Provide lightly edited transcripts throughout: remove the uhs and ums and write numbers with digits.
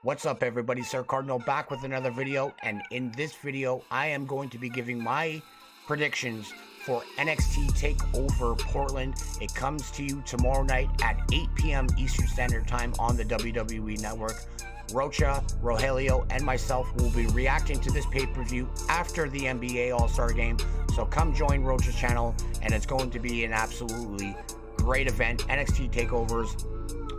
What's up, everybody? SirCardinal back with another video, and in this video I am going to be giving my predictions for NXT TakeOver Portland. It comes to you tomorrow night at 8 p.m. Eastern Standard Time on the WWE Network. Rocha, Rogelio, and myself will be reacting to this pay-per-view after the NBA All-Star Game, so come join Rocha's channel, and it's going to be an absolutely great event. NXT TakeOvers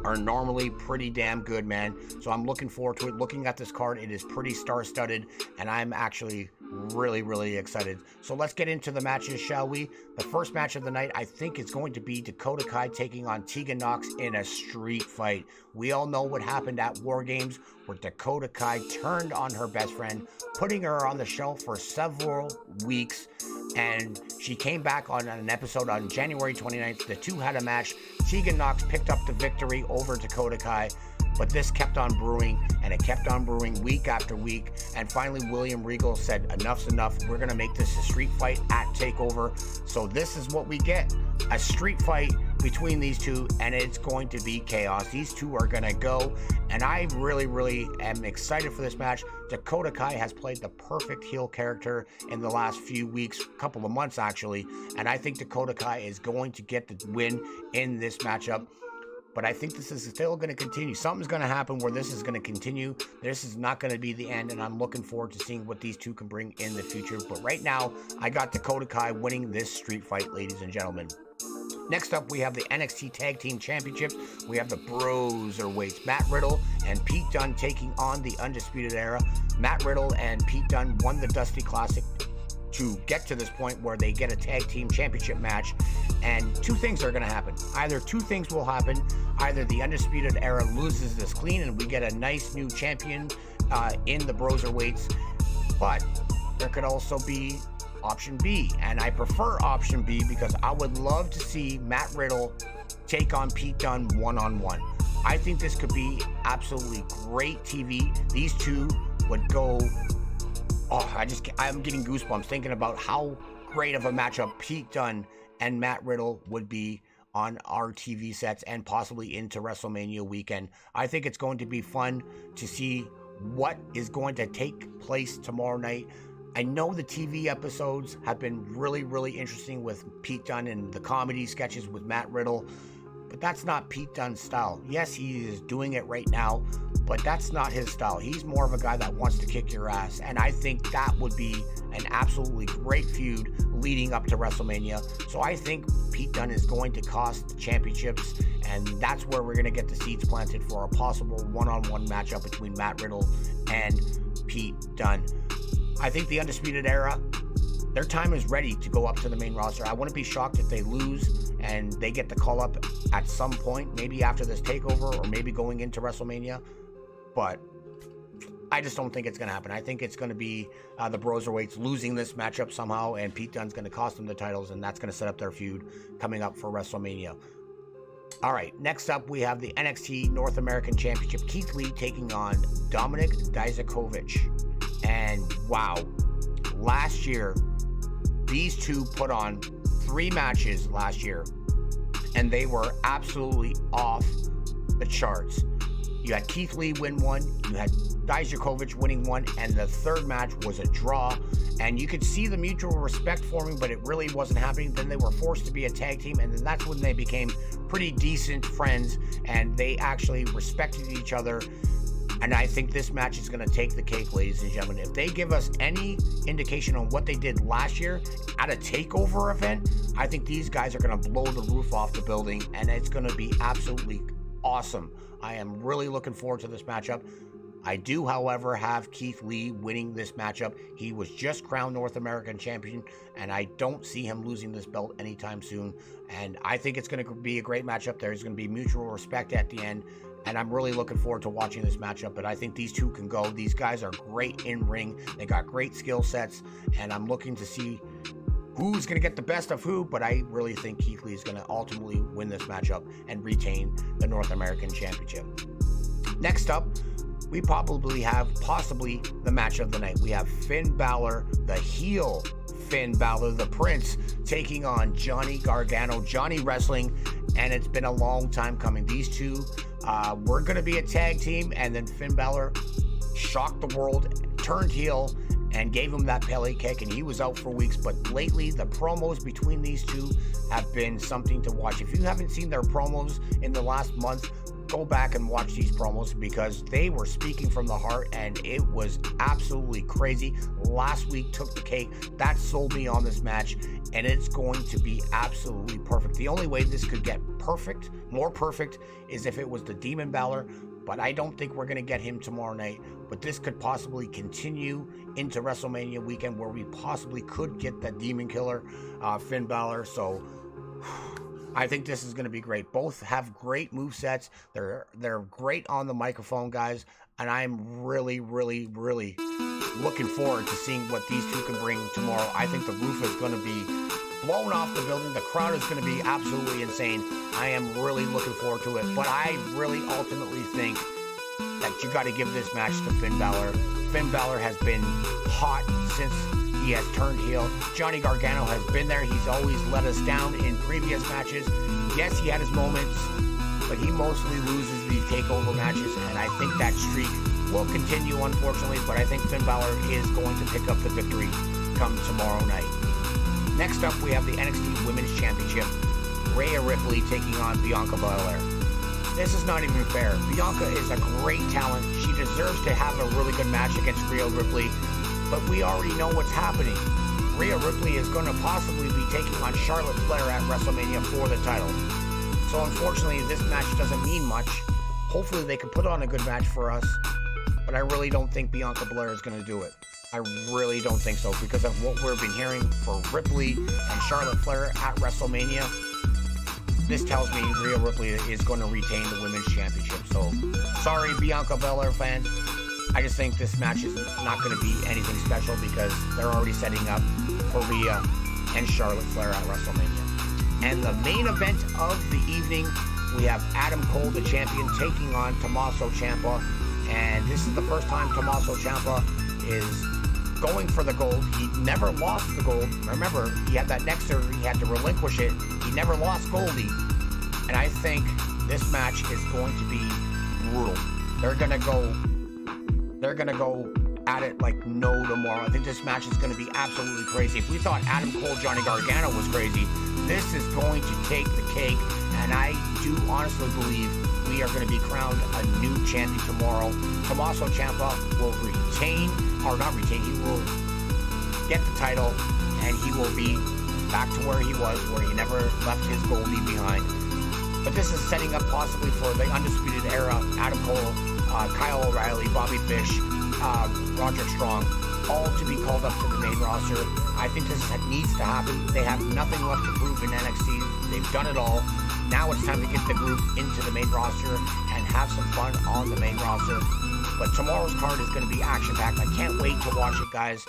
are normally pretty damn good, man, so I'm looking forward to it. Looking at this card, it is pretty star-studded, and I'm actually really excited. So let's get into the matches, shall we? The first match of the night, I think, is going to be Dakota Kai taking on Tegan Nox in a street fight. We all know what happened at War Games, where Dakota Kai turned on her best friend, putting her on the shelf for several weeks, and she came back on an episode on January 29th. The two had a match. Tegan Nox picked up the victory over Dakota Kai, but this kept on brewing, and it kept on brewing week after week, and finally William Regal said, enough's enough, we're going to make this a street fight at TakeOver. So this is what we get, a street fight between these two, and it's going to be chaos. These two are going to go, and I really am excited for this match. Dakota Kai has played the perfect heel character in the last few weeks, couple of months actually, and I think Dakota Kai is going to get the win in this matchup. But I think this is still going to continue. Something's going to happen where this is going to continue. This is not going to be the end, and I'm looking forward to seeing what these two can bring in the future. But right now, I got Dakota Kai winning this street fight, ladies and gentlemen. Next up, we have the NXT Tag Team Championships. We have the BroserWeights. Matt Riddle and Pete Dunne taking on the Undisputed Era. Matt Riddle and Pete Dunne won the Dusty Classic to get to this point where they get a tag team championship match, and two things are going to happen. Either two things will happen. Either the Undisputed Era loses this clean and we get a nice new champion in the BroserWeights, but there could also be option B, and I prefer option B because I would love to see Matt Riddle take on Pete Dunne one-on-one. I think this could be absolutely great TV. These two would go, I'm getting goosebumps thinking about how great of a matchup Pete Dunne and Matt Riddle would be on our TV sets and possibly into WrestleMania weekend. I think it's going to be fun to see what is going to take place tomorrow night. I know the TV episodes have been really interesting with Pete Dunne and the comedy sketches with Matt Riddle, but that's not Pete Dunne's style. Yes, he is doing it right now, but that's not his style. He's more of a guy that wants to kick your ass, and I think that would be an absolutely great feud leading up to WrestleMania. So I think Pete Dunne is going to cost the championships, and that's where we're going to get the seeds planted for a possible one-on-one matchup between Matt Riddle and Pete Dunne. I think the Undisputed Era, their time is ready to go up to the main roster. I wouldn't be shocked if they lose and they get the call up at some point, maybe after this TakeOver or maybe going into WrestleMania, but I just don't think it's going to happen. I think it's going to be the BroserWeights losing this matchup somehow, and Pete Dunne's going to cost them the titles, and that's going to set up their feud coming up for WrestleMania. All right, next up we have the NXT North American Championship. Keith Lee taking on Dominik Dijakovic. And wow, last year, these two put on 3 matches last year, and they were absolutely off the charts. You had Keith Lee win one, you had Dijakovic winning one, and the third match was a draw. And you could see the mutual respect forming, but it really wasn't happening. Then they were forced to be a tag team, and then that's when they became pretty decent friends, and they actually respected each other. And I think this match is going to take the cake, ladies and gentlemen. If they give us any indication on what they did last year at a TakeOver event, I think these guys are going to blow the roof off the building, and it's going to be absolutely awesome. I am really looking forward to this matchup. I do, however, have Keith Lee winning this matchup. He was just crowned North American champion, and I don't see him losing this belt anytime soon. And I think it's going to be a great matchup. There's going to be mutual respect at the end, and I'm really looking forward to watching this matchup. But I think these two can go. These guys are great in ring. They got great skill sets, and I'm looking to see who's going to get the best of who, but I really think Keith Lee is going to ultimately win this matchup and retain the North American Championship. Next up, we possibly have the match of the night. We have Finn Balor, the heel Finn Balor, the Prince, taking on Johnny Gargano, Johnny Wrestling, and it's been a long time coming. These two We're going to be a tag team, and then Finn Balor shocked the world, turned heel, and gave him that Pele kick, and he was out for weeks. But lately, the promos between these two have been something to watch. If you haven't seen their promos in the last month, go back and watch these promos, because they were speaking from the heart, and it was absolutely crazy. Last week took the cake. That sold me on this match, and it's going to be absolutely perfect. The only way this could get perfect, more perfect, is if it was the Demon Balor, but I don't think we're going to get him tomorrow night. But this could possibly continue into WrestleMania weekend, where we possibly could get that Demon Killer, Finn Balor. So I think this is going to be great. Both have great movesets. They're great on the microphone, guys. And I'm really, really, really looking forward to seeing what these two can bring tomorrow. I think the roof is going to be blown off the building. The crowd is going to be absolutely insane. I am really looking forward to it. But I really ultimately think that you got to give this match to Finn Balor. Finn Balor has been hot since he has turned heel. Johnny Gargano has been there. He's always let us down in previous matches. Yes, he had his moments, but he mostly loses these takeover matches, and I think that streak will continue, unfortunately. But I think Finn Balor is going to pick up the victory come tomorrow night. Next up, we have the NXT Women's Championship. Rhea Ripley taking on Bianca Belair. This is not even fair. Bianca is a great talent. She deserves to have a really good match against Rhea Ripley, but we already know what's happening. Rhea Ripley is going to possibly be taking on Charlotte Flair at WrestleMania for the title. So unfortunately, this match doesn't mean much. Hopefully they can put on a good match for us, but I really don't think Bianca Belair is going to do it. I really don't think so, because of what we've been hearing for Ripley and Charlotte Flair at WrestleMania. This tells me Rhea Ripley is going to retain the Women's Championship. So, sorry, Bianca Belair fans. I just think this match is not going to be anything special, because they're already setting up for Rhea and Charlotte Flair at WrestleMania. And the main event of the evening, we have Adam Cole, the champion, taking on Tommaso Ciampa. And this is the first time Tommaso Ciampa is going for the gold. He never lost the gold. Remember, he had that neck surgery. He had to relinquish it. He never lost Goldie. And I think this match is going to be brutal. They're gonna go at it like no tomorrow. I think this match is going to be absolutely crazy. If we thought Adam Cole, Johnny Gargano was crazy, this is going to take the cake. And I do honestly believe we are going to be crowned a new champion tomorrow. Tommaso Ciampa will he will get the title, and he will be back to where he was, where he never left his Goldie behind. But this is setting up possibly for the Undisputed Era. Adam Cole, Kyle O'Reilly, Bobby Fish, Roderick Strong, all to be called up to the main roster. I think this needs to happen. They have nothing left to prove in NXT. They've done it all. Now it's time to get the group into the main roster and have some fun on the main roster. But tomorrow's card is going to be action-packed. I can't wait to watch it, guys.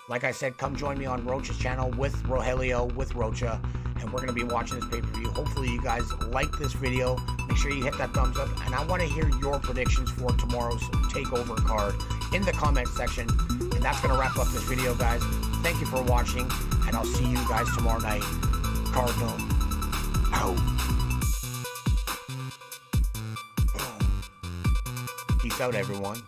Like I said, come join me on Rocha's channel with Rogelio, with Rocha, and we're going to be watching this pay-per-view. Hopefully you guys like this video. Make sure you hit that thumbs up, and I want to hear your predictions for tomorrow's TakeOver card in the comment section. And that's going to wrap up this video, guys. Thank you for watching, and I'll see you guys tomorrow night. Cardinal out. Peace out, everyone.